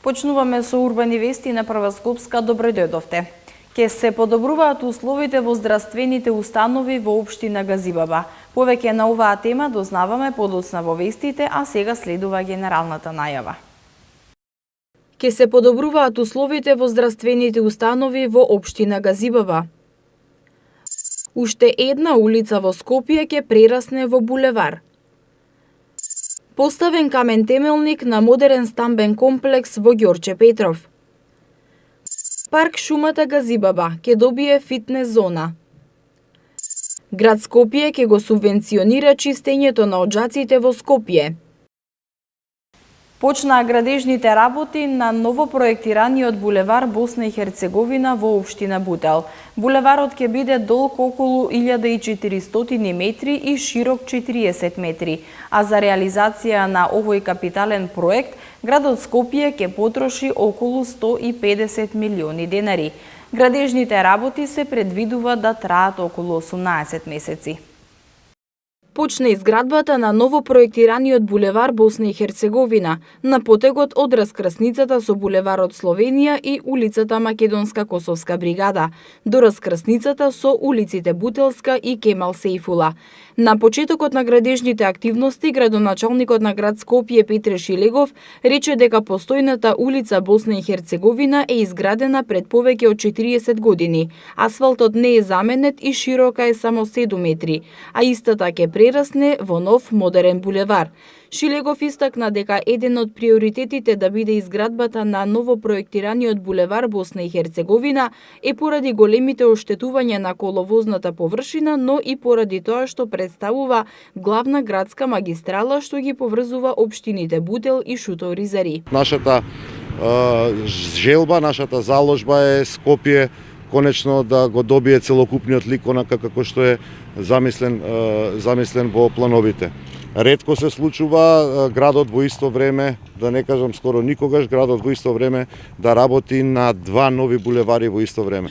Почнуваме со урбани вести на Прва Скопска. Добро дојдовте. Ке се подобруваат условите во здравствените установи во општина Газибаба. Повеќе на оваа тема дознаваме подоцна во вестите, а сега следува генералната најава. Ке се подобруваат условите во здравствените установи во општина Газибаба. Уште една улица во Скопје ќе прерасне во булевар. Поставен камен темелник на модерен стамбен комплекс во Ѓорче Петров. Парк шумата Газибаба ќе добие фитнес зона. Град Скопје ќе го субвенционира чистењето на оџаците во Скопје. Почнаа градежните работи на новопроектираниот булевар Босна и Херцеговина во општина Бутел. Булеварот ќе биде долг околу 1400 метри и широк 40 метри, а за реализација на овој капитален проект, градот Скопје ќе потроши околу 150 милиони денари. Градежните работи се предвидува да траат околу 18 месеци. Почне изградбата на новопроектираниот булевар Босна и Херцеговина на потегот од раскрсницата со булеварот Словенија и улицата Македонска-Косовска бригада до раскрсницата со улиците Бутелска и Кемал Сейфула. На почетокот на градежните активности, градоначалникот на град Скопје Петре Шилегов рече дека постојната улица Босна и Херцеговина е изградена пред повеќе од 40 години. Асфалтот не е заменет и широка е само 7 метри, а истата ќе прерасне во нов модерен булевар. Шилегов истакна дека еден од приоритетите да биде изградбата на новопроектираниот булевар Босна и Херцеговина е поради големите оштетувања на коловозната површина, но и поради тоа што представува главна градска магистрала што ги поврзува општините Бутел и Шутовризари. Нашата желба, нашата заложба е Скопје конечно да го добие целокупниот лик онака како што е замислен во плановите. Ретко се случува градот во исто време, да не кажам скоро никогаш, градот во исто време да работи на два нови булевари во исто време.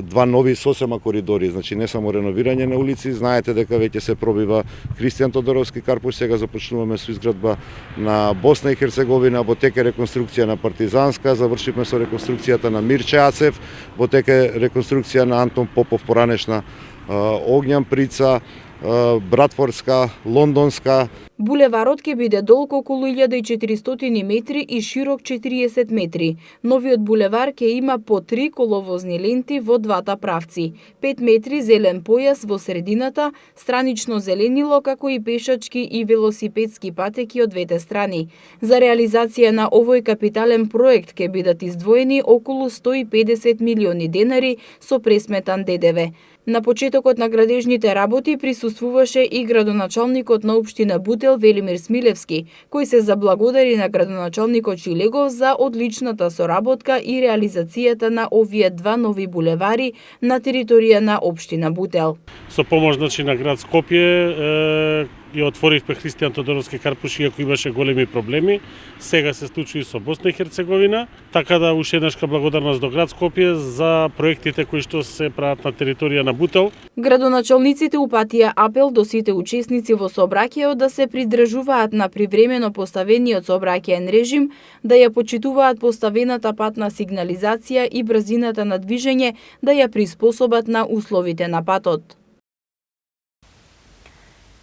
Два нови сосема коридори, значи не само реновирање на улици, знаете дека веќе се пробива Кристијан Тодоровски карпуш, сега започнуваме со изградба на Босна и Херцеговина, во тек е реконструкција на Партизанска, завршивме со реконструкцијата на Мирче Ацев, во тек е реконструкција на Антон Попов, поранешна Огњан Прица, Братфордска, Лондонска. Булеварот ќе биде долг околу 1400 метри и широк 40 метри. Новиот булевар ќе има по 3 коловозни ленти во двата правци, 5 метри зелен појас во средината, странично зеленило како и пешачки и велосипедски патеки од двете страни. За реализација на овој капитален проект ќе бидат издвоени околу 150 милиони денари со пресметан ДДВ. На почетокот на градежните работи присуствуваше и градоначалникот на општина Бутел Велимир Смилевски, кој се заблагодари на градоначалникот Шилегов за одличната соработка и реализацијата на овие два нови булевари на територија на општина Бутел. Со помош на град Скопје ја отворивме Кристијан Тодоровски карпуш, иако имаше големи проблеми. Сега се случи и со Босна и Херцеговина, така да уште еднашка благодарност до град Скопје за проектите кои што се прават на територија на Бутел. Градоначалниците упатија апел до сите учесници во сообраќајот да се придржуваат на привремено поставениот сообраќаен режим, да ја почитуваат поставената патна сигнализација и брзината на движење, да ја приспособат на условите на патот.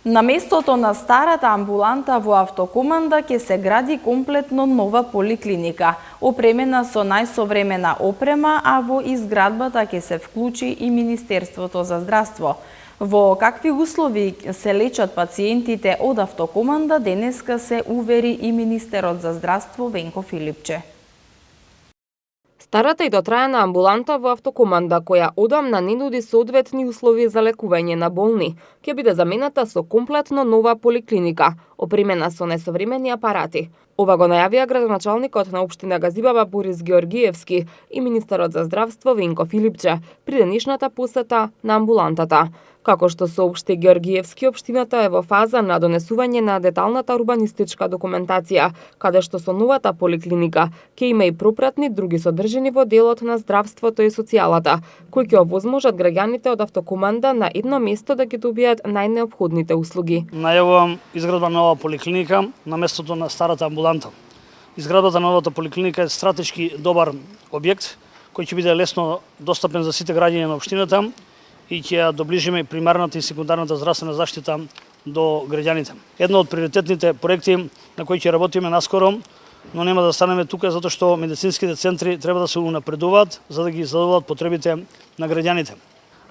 На местото на старата амбуланта во Автокоманда ќе се гради комплетно нова поликлиника, опремена со најсовремена опрема, а во изградбата ќе се вклучи и Министерството за здравство. Во какви услови се лечат пациентите од Автокоманда, денеска се увери и министерот за здравство Венко Филипче. Старата и дотрајана амбуланта во Автокоманда, која одамна не нуди соодветни услови за лекување на болни, ќе биде замената со комплетно нова поликлиника, опремена со најсовремени апарати. Ова го најавија градоначалникот на општина Газибаба Борис Георгиевски и министерот за здравство Венко Филипче при денешната посета на амбулантата. Како што соопшти Георгиевски, општината е во фаза на донесување на деталната урбанистичка документација, каде што со новата поликлиника ќе има и пропратни други содржини во делот на здравството и социјалата, кои ќе овозможат граѓаните од Автокоманда на едно место да ги добијат најнеопходните услуги. Најавувам изградба на нова поликлиника на местото на старата амбуланта. Изградбата на новата поликлиника е стратешки добар објект кој ќе биде лесно достапен за сите граѓани на општината и ќе ја доближиме примарната и секундарната здравствена заштита до граѓаните. Едно од приоритетните проекти на кои ќе работиме наскоро, но нема да станеме тука затоа што медицинските центри треба да се унапредуваат за да ги задоволат потребите на граѓаните.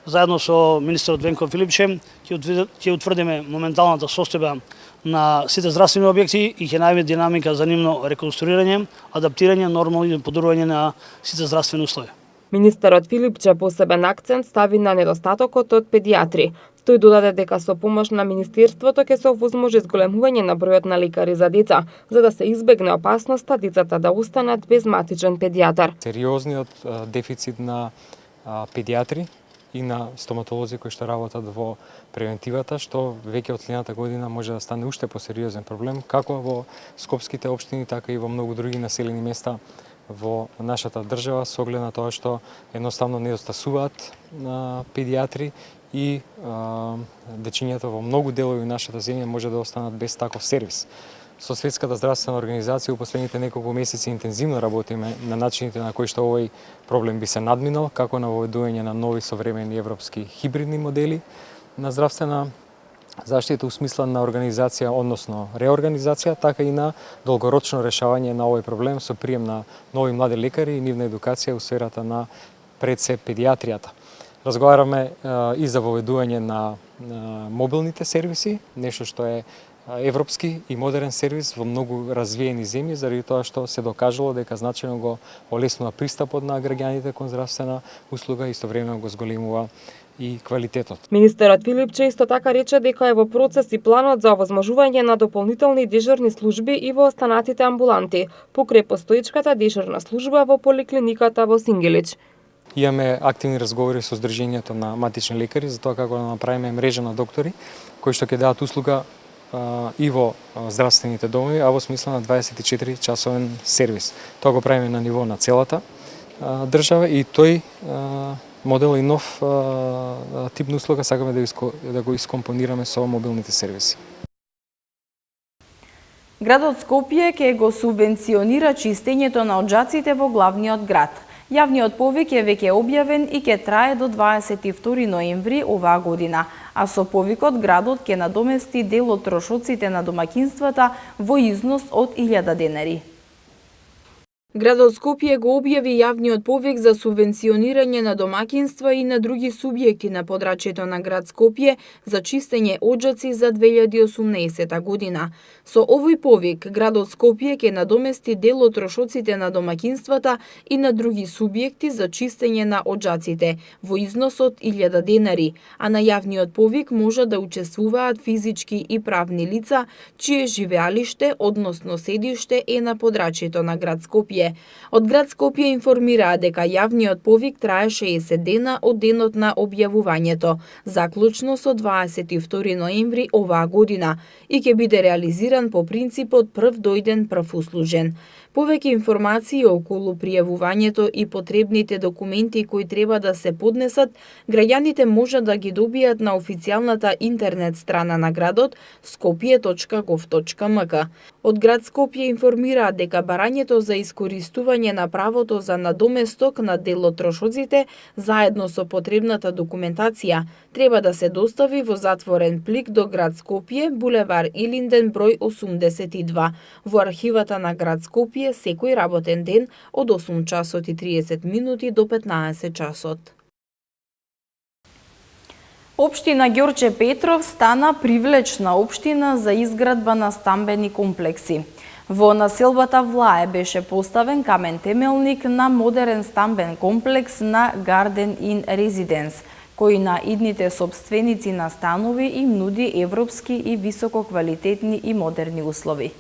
Заедно со министерот Венко Филипче ќе утврдиме моменталната состојба на сите здравствени објекти и ќе најдеме динамика за нивно реконструирање, адаптирање, нормално подобрување на сите здравствени услови. Министерот Филипче посебен акцент стави на недостатокот од педиатри. Тој додаде дека со помош на Министерството ќе се овозможи зголемување на бројот на лекари за деца, за да се избегне опасноста децата да останат без матичен педијатар. Сериозниот дефицит на педиатри и на стоматолози кои што работат во превентивата, што веќе од следната година може да стане уште посериозен проблем, како во скопските општини, така и во многу други населени места во нашата држава, со оглед на тоа што едноставно недостасуваат педиатри и дечињата во многу делови на нашата земја може да останат без таков сервис. Со Светската здравствена организација у последните неколку месеци интензивно работиме на начините на кои што овој проблем би се надминал, како на воведување на нови современи европски хибридни модели на здравствена заштита у смисла на организација, односно реорганизација, така и на долгорочно решавање на овој проблем со прием на нови млади лекари и нивна едукација у сферата на пред се педиатријата. Разговараме и за воведување на мобилните сервиси, нешто што е европски и модерен сервис во многу развиени земји, заради тоа што се докажало дека значајно го олеснува пристапот на граѓаните кон здравствена услуга и истовремено го зголемува и квалитетот. Министерот Филипче исто така рече дека е во процес и планот за овозможување на дополнителни дежурни служби и во останатите амбуланти, покрај постоечката дежурна служба во поликлиниката во Сингелич. Имаме активни разговори со Сдруженијето на матични лекари за тоа како да направиме мрежа на доктори кои што ќе дадат услуга и во здравствените домови, а во смисла на 24 часовен сервис. Тоа го правиме на ниво на целата држава и тој модел и нов тип на услуга сакаме да го искомпонираме со мобилните сервиси. Градот Скопје ќе го субвенционира чистењето на оджаците во главниот град. Јавниот повик е веќе објавен и ќе трае до 22 ноември оваа година, а со повикот градот ќе надомести дел од трошоците на домаќинствата во износ од 1000 денари. Градот Скопје го објави јавниот повик за субвенционирање на домаќинства и на други субјекти на подрачјето на град Скопје за чистење оджаци за 2018 година. Со овој повик, градот Скопје ќе надомести дел од трошоците на домаќинствата и на други субјекти за чистење на оджаците во износ од 1000 денари, а на јавниот повик може да учествуваат физички и правни лица чие живеалиште, односно седиште е на подрачјето на град Скопје. Од град Скопје информираа дека јавниот повик трае 60 дена од денот на објавувањето, заклучно со 22 ноември оваа година и ќе биде реализиран по принципот прв дојден прв услужен. Повеќе информации околу пријавувањето и потребните документи кои треба да се поднесат, граѓаните може да ги добијат на официјалната интернет страна на градот skopje.gov.mk. Од град Скопје информираа дека барањето за искористување на правото за надоместок на дел од трошоците заедно со потребната документација треба да се достави во затворен плик до град Скопје, булевар Илинден број 82, во архивата на град Скопје секој работен ден од 8 часот и 30 минути до 15 часот. Општина Ѓорче Петров стана привлечна општина за изградба на стамбени комплекси. Во населбата Влае беше поставен камен темелник на модерен стамбен комплекс на Garden Inn Residence, кој на идните собственици на станови им нуди европски и висококвалитетни и модерни услови.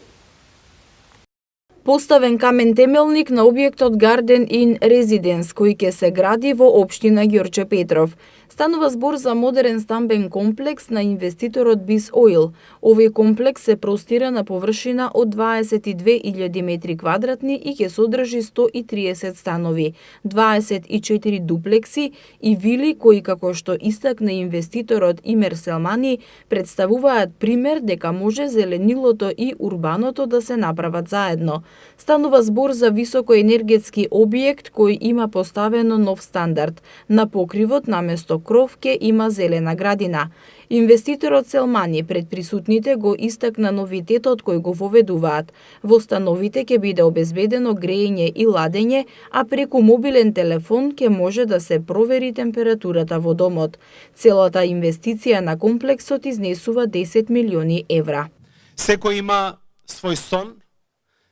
Поставен камен темелник на објектот Garden Inn Residence, кој ќе се гради во општина Ѓорче Петров. Станува збор за модерен стамбен комплекс на инвеститорот Biz Oil. Овој комплекс се простира на површина од 22.000 метри квадратни и ќе содржи 130 станови, 24 дуплекси и вили кои, како што истакна инвеститорот Имер Селмани, представуваат пример дека може зеленилото и урбаното да се направат заедно. Станува збор за високоенергетски објект кој има поставено нов стандард. На покривот наместо кров ќе има зелена градина. Инвеститорот Селмани пред присутните го истакна новитетот кој го воведуваат. Во становите ќе биде обезбедено грејење и ладење, а преку мобилен телефон ќе може да се провери температурата во домот. Целата инвестиција на комплексот изнесува 10 милиони евра. Секој има свој сон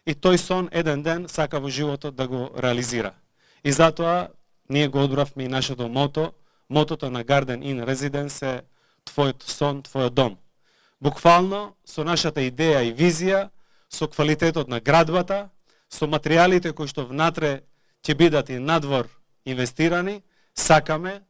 и тој сон еден ден сака во животот да го реализира. И затоа ние го одбравме и нашето мото. Мотото на Garden Inn Residence е твојот сон, твојот дом. Буквално со нашата идеја и визија, со квалитетот на градбата, со материјалите кои што внатре ќе бидат и надвор инвестирани, сакаме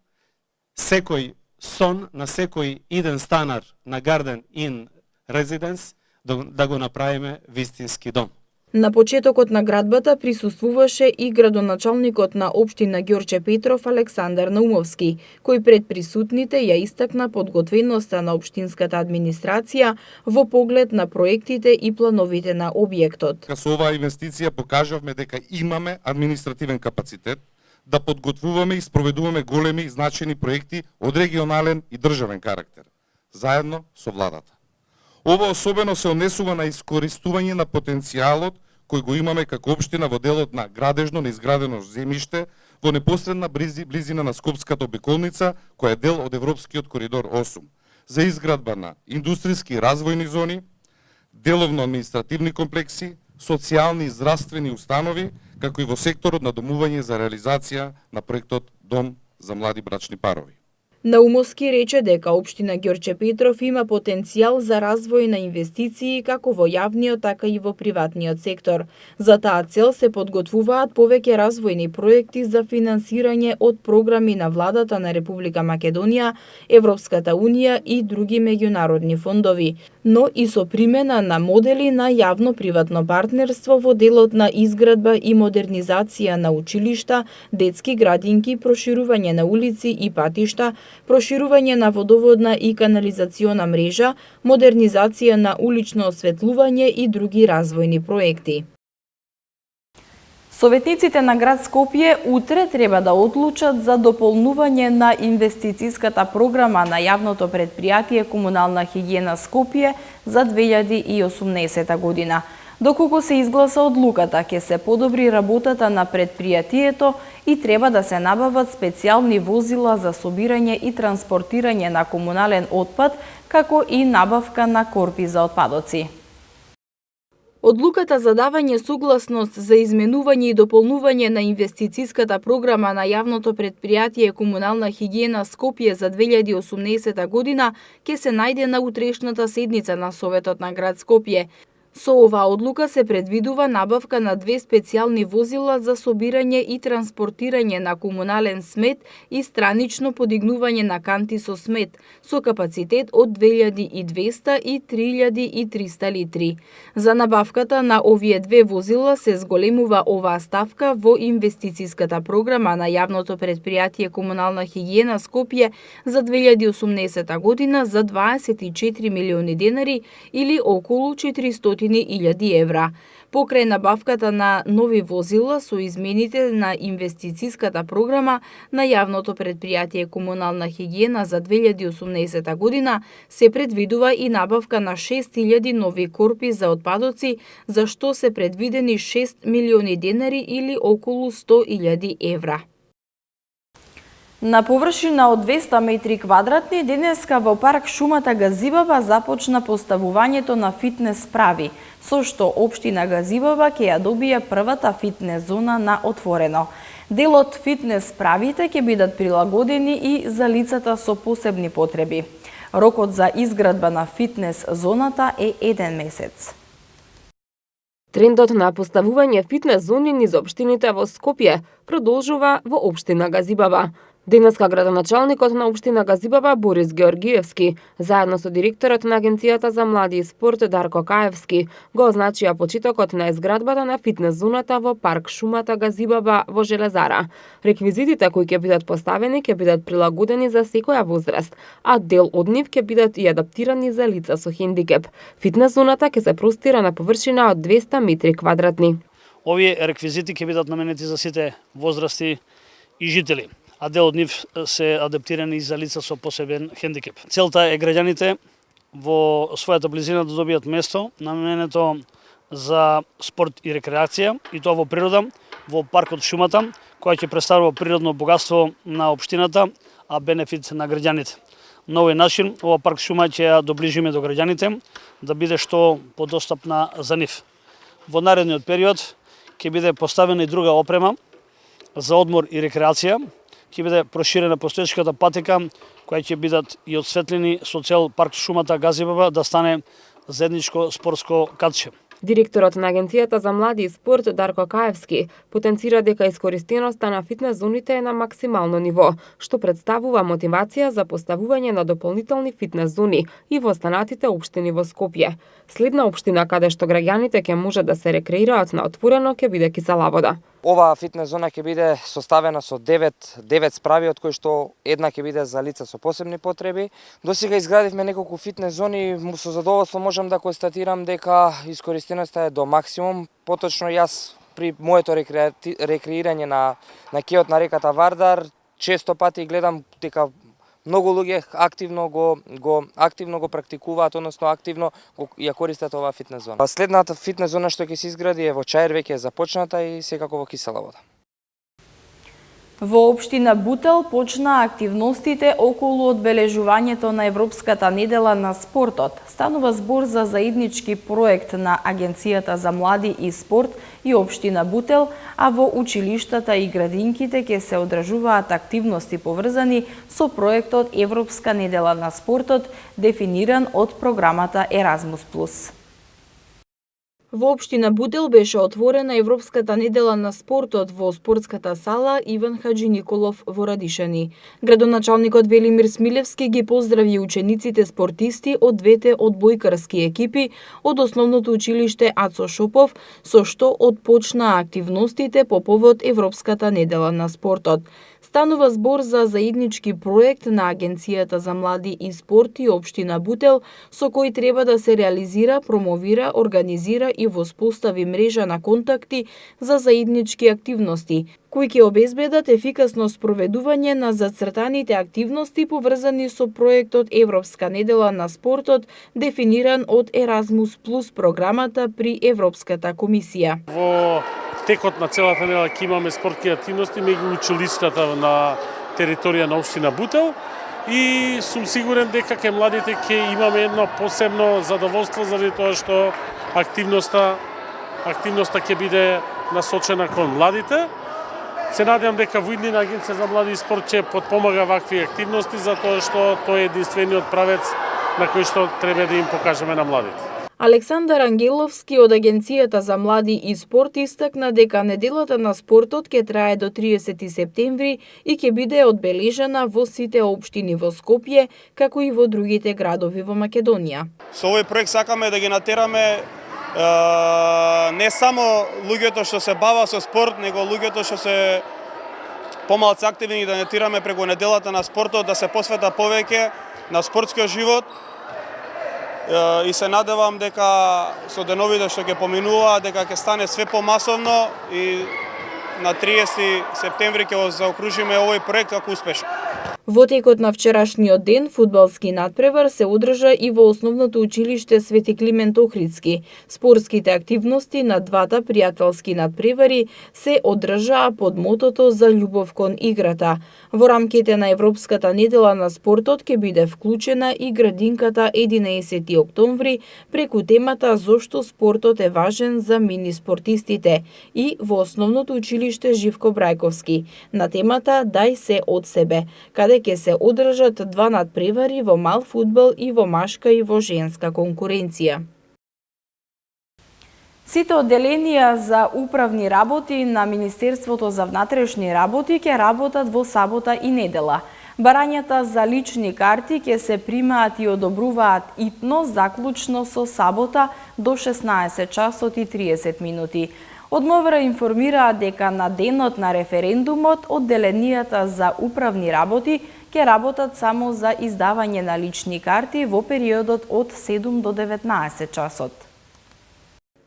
секој сон на секој иден станар на Garden Inn Residence да го направиме вистински дом. На почетокот на градбата присуствуваше и градоначалникот на општина Ѓорче Петров Александар Наумовски, кој пред присутните ја истакна подготвеноста на општинската администрација во поглед на проектите и плановите на објектот. Со оваа инвестиција покажавме дека имаме административен капацитет да подготвуваме и спроведуваме големи и значајни проекти од регионален и државен карактер, заедно со владата. Ова особено се однесува на искористување на потенцијалот кој го имаме како општина во делот на градежно неизградено земјиште во непосредна близина на Скопската обиколница, која е дел од Европскиот коридор 8, за изградба на индустријски развојни зони, деловно административни комплекси, социјални и здравствени установи, како и во секторот на домување за реализација на проектот Дом за млади брачни парови. Наумовски рече дека општина Ѓорче Петров има потенцијал за развој на инвестиции како во јавниот, така и во приватниот сектор. За таа цел се подготвуваат повеќе развојни проекти за финансирање од програми на владата на Република Македонија, Европската унија и други меѓународни фондови, но и со примена на модели на јавно-приватно партнерство во делот на изградба и модернизација на училишта, детски градинки, проширување на улици и патишта, проширување на водоводна и канализациона мрежа, модернизација на улично осветлување и други развојни проекти. Советниците на град Скопје утре треба да одлучат за дополнување на инвестицијската програма на јавното предпријатие Комунална хигиена Скопје за 2018 година. Доколку се изгласа одлуката, ќе се подобри работата на предпријатието и треба да се набават специјални возила за собирање и транспортирање на комунален отпад, како и набавка на корпи за отпадоци. Одлуката за давање согласност за изменување и дополнување на инвестицијската програма на јавното предпријатие Комунална хигиена Скопје за 2018 година ќе се најде на утрешната седница на Советот на град Скопје. Со оваа одлука се предвидува набавка на 2 специјални возила за собирање и транспортирање на комунален смет и странично подигнување на канти со смет, со капацитет од 2200 и 3300 литри. За набавката на овие 2 возила се зголемува оваа ставка во инвестицијската програма на јавното предпријатие Комунална хигиена Скопје за 2018 година за 24 милиони денари или околу 400.000 евра. Покрај набавката на нови возила со измените на инвестицијската програма на јавното предпријатие Комунална хигиена за 2018 година се предвидува и набавка на 6.000 нови корпи за отпадоци, за што се предвидени 6 милиони денари или околу 100.000 евра. На површина од 200 метри квадратни, денеска во парк Шумата Газибаба започна поставувањето на фитнес прави, со што општина Газибаба ќе ја добие првата фитнес зона на отворено. Дел од фитнес правите ќе бидат прилагодени и за лицата со посебни потреби. Рокот за изградба на фитнес зоната е 1 месец. Трендот на поставување фитнес зони низ општините во Скопје продолжува во општина Газибаба. Денеска градоначалникот на општина Газибаба Борис Георгиевски, заедно со директорот на Агенцијата за млади и спорт Дарко Каевски, го означија почетокот на изградбата на фитнес зоната во парк Шумата Газибаба во Железара. Реквизитите кои ќе бидат поставени ќе бидат прилагодени за секоја возраст, а дел од нив ќе бидат и адаптирани за лица со хендикеп. Фитнес зоната ќе се простира на површина од 200 метри квадратни. Овие реквизити ќе бидат наменети за сите возрасти и жители, а дел од нив се адаптирани за лица со посебен хендикеп. Целта е граѓаните во својата близина да добијат место наменето за спорт и рекреација, и тоа во природа, во паркот Шумата, која ќе представува природно богатство на општината, а бенефит на граѓаните. На овој начин, ова парк Шума ќе ја доближиме до граѓаните, да биде што подостапна за нив. Во наредниот период ќе биде поставена и друга опрема за одмор и рекреација, ќе биде проширена постоечката патека, која ќе бидат и осветлени со цел парк Шумата Газибаба да стане заедничко спортско катче. Директорот на Агенцијата за млади и спорт Дарко Каевски потенцира дека искористеноста на фитнес зоните е на максимално ниво, што представува мотивација за поставување на дополнителни фитнес зони и во останатите општини во Скопје. Следна општина каде што граѓаните ќе можат да се рекреираат на отворено ќе биде Кисела Вода. Оваа фитнес зона ќе биде составена со 9 справи, од кои што една ќе биде за лица со посебни потреби. Досега изградивме неколку фитнес зони, со задоволство можам да констатирам дека искористеноста е до максимум. Поточно јас при моето рекреирање на кеот на реката Вардар, често пати гледам дека многу луѓе активно го практикуваат, односно активно ја користат оваа фитнес зона. Следната фитнес зона што ќе се изгради е во Чаир, веќе е започната и секако во Кисела Вода. Во општина Бутел почна активностите околу одбележувањето на Европската недела на спортот. Станува збор за заеднички проект на Агенцијата за млади и спорт и општина Бутел, а во училиштата и градинките ќе се одржуваат активности поврзани со проектот Европска недела на спортот, дефиниран од програмата Еразмус+. Во општина Бутел беше отворена Европската недела на спортот во спортската сала Иван Хаджи Николов во Радишани. Градоначалникот Велимир Смилевски ги поздрави учениците спортисти од двете одбојкарски екипи од основното училиште Ацо Шопов, со што отпочнаа активностите по повод Европската недела на спортот. Станува збор за заеднички проект на Агенцијата за млади и спорт и општина Бутел, со кој треба да се реализира, промовира, организира и воспостави мрежа на контакти за заеднички активности, кои ќе обезбедат ефикасно спроведување на зацртаните активности поврзани со проектот Европска недела на спортот, дефиниран од Еразмус+ програмата при Европската комисија. Во текот на целата недела ќе имаме спортски активности меѓу училиштата на територија на општина Бутел и сум сигурен дека кај младите ќе имаме едно посебно задоволство заради тоа што активноста ќе биде насочена кон младите. Се надевам дека во иднина Агенција за млади и спорт ќе потпомага вакви активности затоа што тоа е единствениот правец на кој што треба да им покажеме на младите. Александар Ангеловски од Агенцијата за млади и спорт истакна дека неделата на спортот ќе трае до 30 септември и ќе биде одбележана во сите општини во Скопје, како и во другите градови во Македонија. Со овој проект сакаме да ги натераме не само луѓето што се бават со спорт, него луѓето што се помалку активни и да натераме преку неделата на спортот да се посвета повеќе на спортскиот живот. И се надевам дека со деновите што ќе поминуваат дека ќе стане све помасовно и на 30 септември ќе го заокружиме овој проект како успешен. Во текот на вчерашниот ден фудбалски надпревар се одржа и во основното училиште Свети Климент Охридски. Спортските активности на двата пријателски надпревари се одржаа под мотото за љубов кон играта. Во рамките на Европската недела на спортот ќе биде вклучена и градинката 11 октомври преку темата зошто спортот е важен за мини спортистите и во основното училиште Живко Брајковски на темата Дај се од себе, каде ќе се одржат два надпревари во мал фудбал и во машка и во женска конкуренција. Сите одделенија за управни работи на Министерството за внатрешни работи ќе работат во сабота и недела. Барањата за лични карти ќе се примаат и одобруваат итно заклучно со сабота до 16 часот и 30 минути. Од МВР информираат дека на денот на референдумот одделенијата за управни работи ќе работат само за издавање на лични карти во периодот од 7 до 19 часот.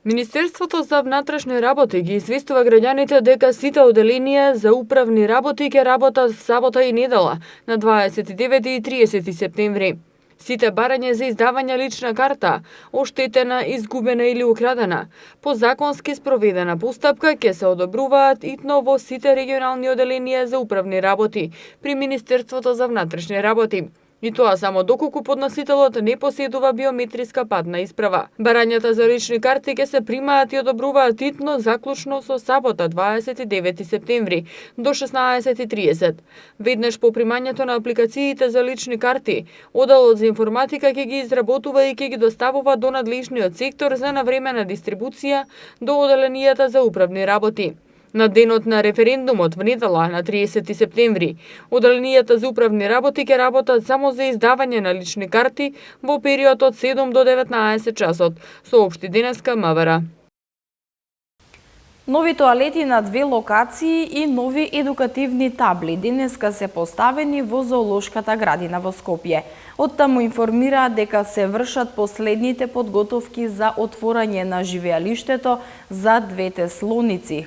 Министерството за внатрешни работи ги известува граѓаните дека сите одделенија за управни работи ќе работат в сабота и недела на 29 и 30 септември. Сите барања за издавање лична карта, оштетена, изгубена или украдена, по законски спроведена постапка ќе се одобруваат итно во сите регионални одделенија за управни работи при Министерството за внатрешни работи. И тоа само доколку подносителот не поседува биометриска патна исправа. Барањата за лични карти ќе се примаат и одобруваат итно заклучно со сабота 29 септември до 16:30. Веднаш по примањето на апликациите за лични карти, одделот за информатика ќе ги изработува и ќе ги доставува до надлежниот сектор за навремена дистрибуција до одделенијата за управни работи. На денот на референдумот в недела на 30 септември, одделенијата за управни работи ќе работат само за издавање на лични карти во период од 7 до 19 часот, соопшти денеска МВР. Нови тоалети на 2 локации и нови едукативни табли денеска се поставени во зоолошката градина во Скопје. Од таму информираат дека се вршат последните подготовки за отворање на живеалиштето за двете слоници,